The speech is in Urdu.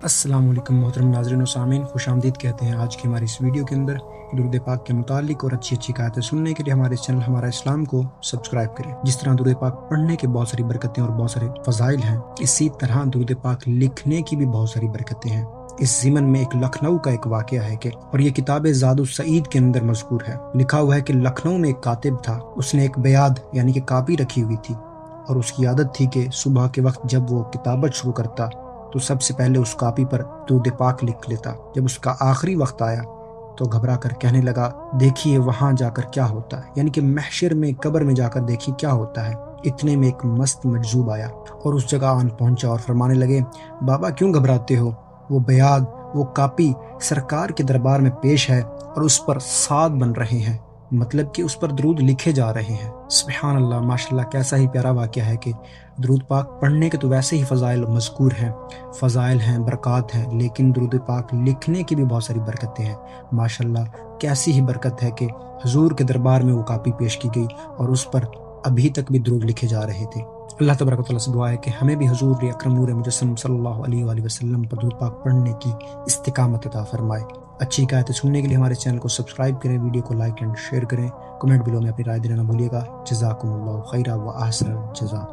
السلام علیکم محترم ناظرین و سامعین، خوش آمدید کہتے ہیں آج کی ہماری اس ویڈیو کے اندر۔ درود پاک کے متعلق اور اچھی آیتیں سننے کے لیے ہمارے چینل ہمارا اسلام کو سبسکرائب کریں۔ جس طرح درود پاک پڑھنے کے بہت ساری برکتیں اور بہت سارے فضائل ہیں، اسی طرح درود پاک لکھنے کی بھی بہت ساری برکتیں ہیں۔ اس ضمن میں ایک لکھنؤ کا ایک واقعہ ہے کہ اور یہ کتاب زاد السعید کے اندر مذکور ہے۔ لکھا ہوا ہے کہ لکھنؤ میں ایک کاتب تھا، اس نے ایک بیاد یعنی کہ کاپی رکھی ہوئی تھی، اور اس کی عادت تھی کہ صبح کے وقت جب وہ کتابت شروع کرتا تو سب سے پہلے اس کاپی پر درود پاک لکھ لیتا۔ جب اس کا آخری وقت آیا تو گھبرا کر کہنے لگا، دیکھیے وہاں جا کر کیا ہوتا ہے، یعنی کہ محشر میں، قبر میں جا کر دیکھیے کیا ہوتا ہے۔ اتنے میں ایک مست مجذوب آیا اور اس جگہ آن پہنچا اور فرمانے لگے، بابا کیوں گھبراتے ہو؟ وہ بیاد، وہ کاپی سرکار کے دربار میں پیش ہے اور اس پر صاد بن رہے ہیں، مطلب کہ اس پر درود لکھے جا رہے ہیں۔ سبحان اللہ، ماشاءاللہ، کیسا ہی پیارا واقعہ ہے کہ درود پاک پڑھنے کے تو ویسے ہی فضائل مذکور ہیں، فضائل ہیں، برکات ہیں، لیکن درود پاک لکھنے کی بھی بہت ساری برکتیں ہیں۔ ماشاءاللہ، کیسی ہی برکت ہے کہ حضور کے دربار میں وہ کاپی پیش کی گئی اور اس پر ابھی تک بھی درود لکھے جا رہے تھے۔ اللہ تبارک و تعالیٰ سے دعا ہے کہ ہمیں بھی حضور اکرم نور مجسم صلی اللہ علیہ وآلہ وسلم پر درود پاک پڑھنے کی استقامت عطا فرمائے۔ اچھی آیتیں سننے کے لیے ہمارے چینل کو سبسکرائب کریں، ویڈیو کو لائک اینڈ شیئر کریں، کمنٹ بلو میں اپنی رائے دینا نہ بھولیے گا۔ جزاکم اللہ خیرا و احسن الجزا۔